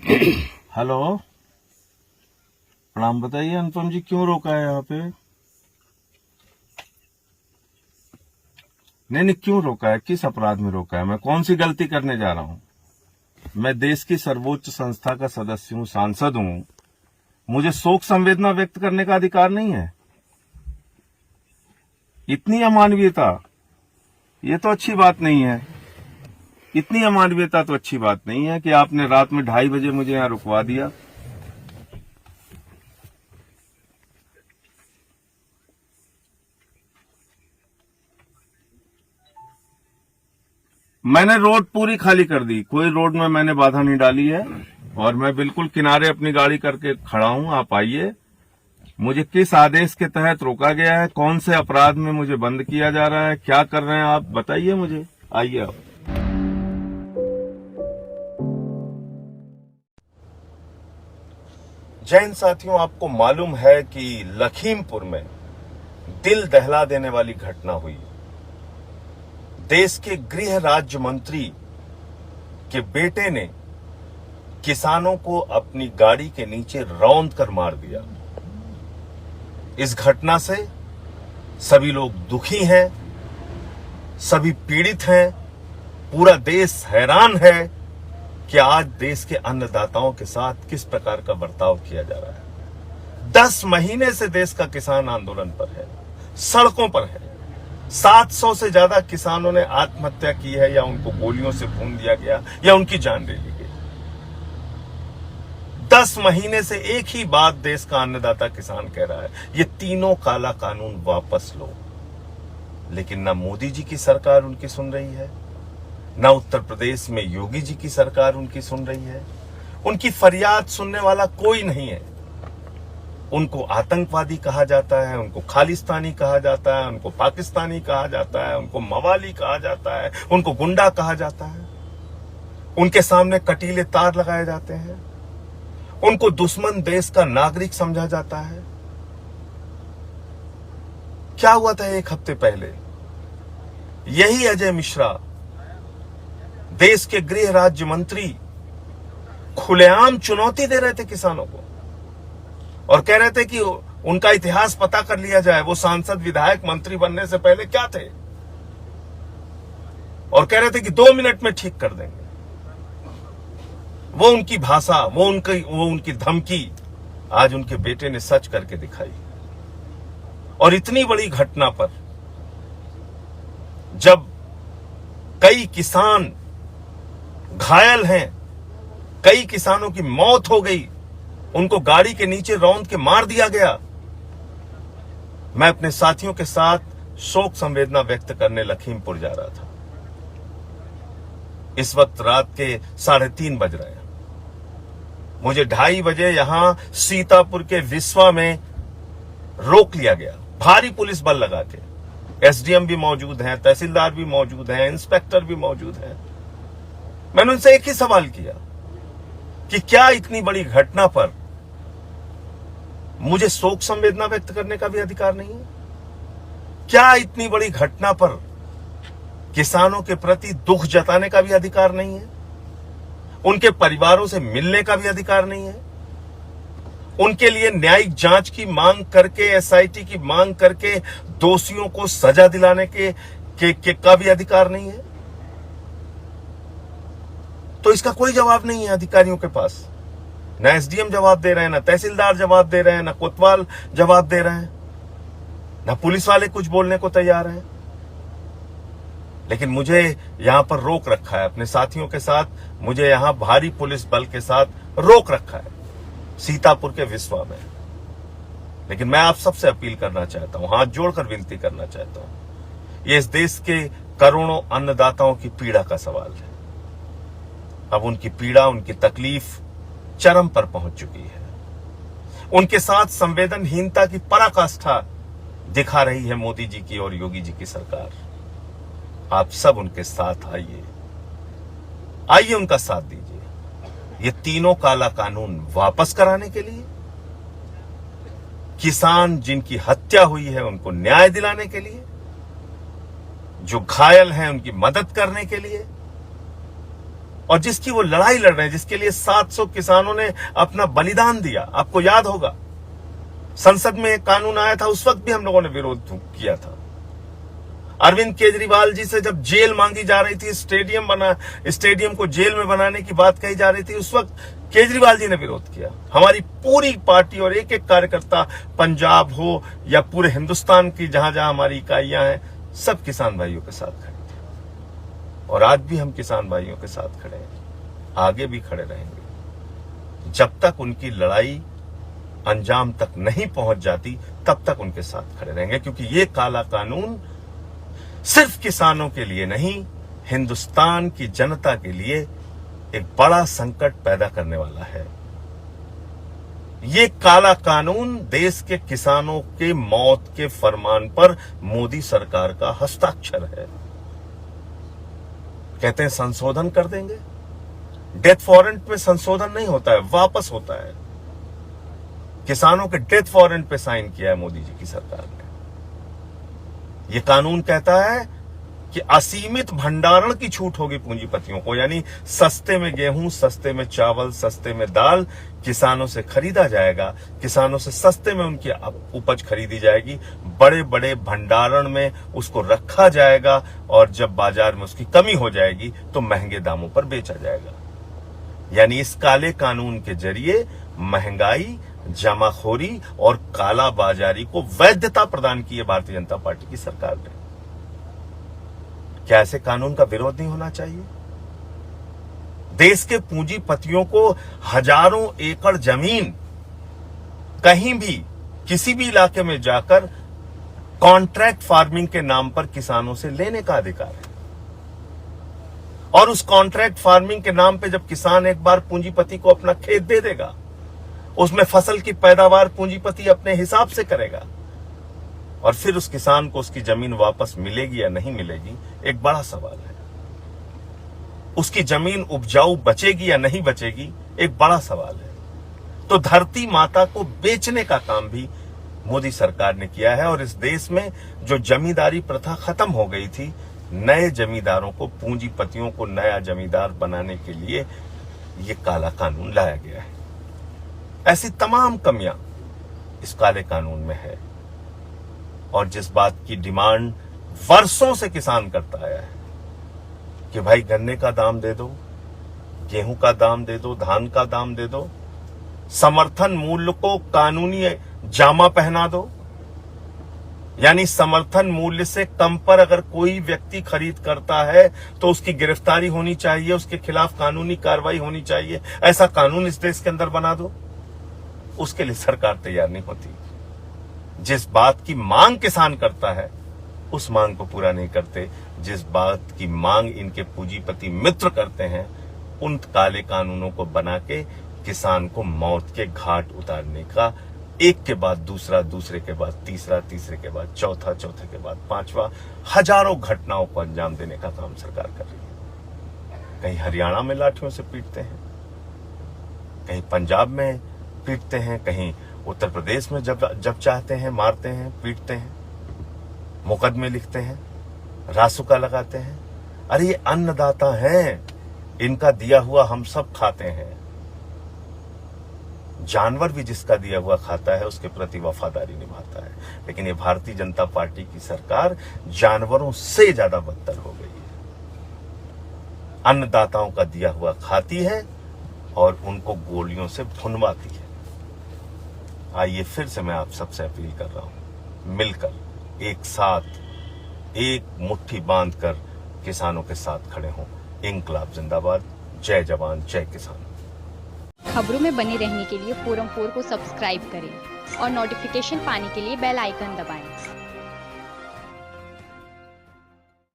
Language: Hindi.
हेलो, प्रणाम। बताइए अनुपम जी, क्यों रोका है यहाँ पे? नहीं नहीं, क्यों रोका है? किस अपराध में रोका है? मैं कौन सी गलती करने जा रहा हूँ? मैं देश की सर्वोच्च संस्था का सदस्य हूँ, सांसद हूँ। मुझे शोक संवेदना व्यक्त करने का अधिकार नहीं है? इतनी अमानवीयता, ये तो अच्छी बात नहीं है। इतनी अमानवीयता तो अच्छी बात नहीं है कि आपने रात में 2:30 बजे मुझे यहाँ रुकवा दिया। मैंने रोड पूरी खाली कर दी, कोई रोड में मैंने बाधा नहीं डाली है और मैं बिल्कुल किनारे अपनी गाड़ी करके खड़ा हूं। आप आइए। मुझे किस आदेश के तहत रोका गया है? कौन से अपराध में मुझे बंद किया जा रहा है? क्या कर रहे हैं आप? बताइए मुझे। आइए आप। जय हिंद साथियों, आपको मालूम है कि लखीमपुर में दिल दहला देने वाली घटना हुई। देश के गृह राज्य मंत्री के बेटे ने किसानों को अपनी गाड़ी के नीचे रौंद कर मार दिया। इस घटना से सभी लोग दुखी हैं, सभी पीड़ित हैं। पूरा देश हैरान है कि आज देश के अन्नदाताओं के साथ किस प्रकार का बर्ताव किया जा रहा है। 10 महीने से देश का किसान आंदोलन पर है, सड़कों पर है। 700 से ज्यादा किसानों ने आत्महत्या की है, या उनको गोलियों से भून दिया गया, या उनकी जान ले ली गई। 10 महीने से एक ही बात देश का अन्नदाता किसान कह रहा है, ये तीनों काला कानून वापस लो। लेकिन ना मोदी जी की सरकार उनकी सुन रही है, ना उत्तर प्रदेश में योगी जी की सरकार उनकी सुन रही है। उनकी फरियाद सुनने वाला कोई नहीं है। उनको आतंकवादी कहा जाता है, उनको खालिस्तानी कहा जाता है, उनको पाकिस्तानी कहा जाता है, उनको मवाली कहा जाता है, उनको गुंडा कहा जाता है। उनके सामने कटीले तार लगाए जाते हैं। उनको दुश्मन देश का नागरिक समझा जाता है। क्या हुआ था एक हफ्ते पहले? यही अजय मिश्रा, देश के गृह राज्य मंत्री, खुलेआम चुनौती दे रहे थे किसानों को और कह रहे थे कि उनका इतिहास पता कर लिया जाए, वो सांसद विधायक मंत्री बनने से पहले क्या थे, और कह रहे थे कि 2 मिनट में ठीक कर देंगे। वो उनकी भाषा, वो उनकी धमकी आज उनके बेटे ने सच करके दिखाई। और इतनी बड़ी घटना पर जब कई किसान घायल हैं, कई किसानों की मौत हो गई, उनको गाड़ी के नीचे रौंद के मार दिया गया, मैं अपने साथियों के साथ शोक संवेदना व्यक्त करने लखीमपुर जा रहा था। इस वक्त रात के 3:30 बज रहे हैं। मुझे 2:30 बजे यहां सीतापुर के विश्वा में रोक लिया गया, भारी पुलिस बल लगा के। एसडीएम भी मौजूद हैं, तहसीलदार भी मौजूद हैं, इंस्पेक्टर भी मौजूद हैं। मैंने उनसे एक ही सवाल किया कि क्या इतनी बड़ी घटना पर मुझे शोक संवेदना व्यक्त करने का भी अधिकार नहीं है? क्या इतनी बड़ी घटना पर किसानों के प्रति दुख जताने का भी अधिकार नहीं है? उनके परिवारों से मिलने का भी अधिकार नहीं है? उनके लिए न्यायिक जांच की मांग करके, एसआईटी की मांग करके दोषियों को सजा दिलाने का भी अधिकार नहीं है? तो इसका कोई जवाब नहीं है अधिकारियों के पास। ना एसडीएम जवाब दे रहे हैं, ना तहसीलदार जवाब दे रहे हैं, ना कोतवाल जवाब दे रहे हैं, ना पुलिस वाले कुछ बोलने को तैयार हैं। लेकिन मुझे यहां पर रोक रखा है, अपने साथियों के साथ मुझे यहां भारी पुलिस बल के साथ रोक रखा है सीतापुर के विश्वा में। लेकिन मैं आप सबसे अपील करना चाहता हूं, हाथ जोड़कर विनती करना चाहता हूं। ये इस देश के करोड़ों अन्नदाताओं की पीड़ा का सवाल है। अब उनकी पीड़ा, उनकी तकलीफ चरम पर पहुंच चुकी है। उनके साथ संवेदनहीनता की पराकाष्ठा दिखा रही है मोदी जी की और योगी जी की सरकार। आप सब उनके साथ आइए, आइए उनका साथ दीजिए। ये तीनों काला कानून वापस कराने के लिए, किसान जिनकी हत्या हुई है उनको न्याय दिलाने के लिए, जो घायल हैं उनकी मदद करने के लिए, और जिसकी वो लड़ाई लड़ रहे हैं, जिसके लिए 700 किसानों ने अपना बलिदान दिया। आपको याद होगा संसद में एक कानून आया था, उस वक्त भी हम लोगों ने विरोध किया था। अरविंद केजरीवाल जी से जब जेल मांगी जा रही थी, स्टेडियम को जेल में बनाने की बात कही जा रही थी, उस वक्त केजरीवाल जी ने विरोध किया। हमारी पूरी पार्टी और एक एक कार्यकर्ता, पंजाब हो या पूरे हिंदुस्तान की जहां जहां हमारी इकाइयां हैं, सब किसान भाइयों के साथ खड़े थे। और आज भी हम किसान भाइयों के साथ खड़े हैं, आगे भी खड़े रहेंगे। जब तक उनकी लड़ाई अंजाम तक नहीं पहुंच जाती, तब तक उनके साथ खड़े रहेंगे, क्योंकि ये काला कानून सिर्फ किसानों के लिए नहीं, हिंदुस्तान की जनता के लिए एक बड़ा संकट पैदा करने वाला है। ये काला कानून देश के किसानों के मौत के फरमान पर मोदी सरकार का हस्ताक्षर है। कहते हैं संशोधन कर देंगे, डेथ वारंट पे संशोधन नहीं होता है, वापस होता है। किसानों के डेथ वारंट पे साइन किया है मोदी जी की सरकार ने। ये कानून कहता है कि असीमित भंडारण की छूट होगी पूंजीपतियों को, यानी सस्ते में गेहूं, सस्ते में चावल, सस्ते में दाल किसानों से खरीदा जाएगा, किसानों से सस्ते में उनकी उपज खरीदी जाएगी, बड़े बड़े भंडारण में उसको रखा जाएगा, और जब बाजार में उसकी कमी हो जाएगी तो महंगे दामों पर बेचा जाएगा। यानी इस काले कानून के जरिए महंगाई, जमाखोरी और काला बाजारी को वैधता प्रदान की है भारतीय जनता पार्टी की सरकार ने। क्या ऐसे कानून का विरोध नहीं होना चाहिए? देश के पूंजीपतियों को हजारों एकड़ जमीन कहीं भी किसी भी इलाके में जाकर कॉन्ट्रैक्ट फार्मिंग के नाम पर किसानों से लेने का अधिकार है। और उस कॉन्ट्रैक्ट फार्मिंग के नाम पे जब किसान एक बार पूंजीपति को अपना खेत दे देगा, उसमें फसल की पैदावार पूंजीपति अपने हिसाब से करेगा, और फिर उस किसान को उसकी जमीन वापस मिलेगी या नहीं मिलेगी, एक बड़ा सवाल है। उसकी जमीन उपजाऊ बचेगी या नहीं बचेगी, एक बड़ा सवाल है। तो धरती माता को बेचने का काम भी मोदी सरकार ने किया है। और इस देश में जो जमींदारी प्रथा खत्म हो गई थी, नए जमींदारों को, पूंजीपतियों को नया जमींदार बनाने के लिए ये काला कानून लाया गया है। ऐसी तमाम कमियां इस काले कानून में है। और जिस बात की डिमांड वर्षों से किसान करता आया है कि भाई गन्ने का दाम दे दो, गेहूं का दाम दे दो, धान का दाम दे दो, समर्थन मूल्य को कानूनी जामा पहना दो, यानी समर्थन मूल्य से कम पर अगर कोई व्यक्ति खरीद करता है तो उसकी गिरफ्तारी होनी चाहिए, उसके खिलाफ कानूनी कार्रवाई होनी चाहिए। ऐसा कानून इस देश के अंदर बना दो। उसके लिए सरकार तैयार नहीं होती। जिस बात की मांग किसान करता है, उस मांग को पूरा नहीं करते। जिस बात की मांग इनके पूंजीपति मित्र करते हैं, उन काले कानूनों को बना के किसान को मौत के घाट उतारने का एक के बाद दूसरा, दूसरे के बाद तीसरा, तीसरे के बाद चौथा, चौथे के बाद पांचवा, हजारों घटनाओं को अंजाम देने का काम सरकार कर रही है। कहीं हरियाणा में लाठियों से पीटते हैं, कहीं पंजाब में पीटते हैं, कहीं उत्तर प्रदेश में जब चाहते हैं मारते हैं, पीटते हैं, मुकदमे लिखते हैं, रासुका लगाते हैं। अरे ये अन्नदाता हैं, इनका दिया हुआ हम सब खाते हैं। जानवर भी जिसका दिया हुआ खाता है, उसके प्रति वफादारी निभाता है। लेकिन ये भारतीय जनता पार्टी की सरकार जानवरों से ज्यादा बदतर हो गई है। अन्नदाताओं का दिया हुआ खाती है और उनको गोलियों से भुनवाती है। आइए फिर से मैं आप सबसे अपील कर रहा हूं, मिलकर एक साथ एक मुट्ठी बांधकर किसानों के साथ खड़े हों। इंकलाब जिंदाबाद, जय जवान जय किसान। खबरों में बने रहने के लिए फोरम 4 को सब्सक्राइब करें और नोटिफिकेशन पाने के लिए बेल आइकन दबाएं।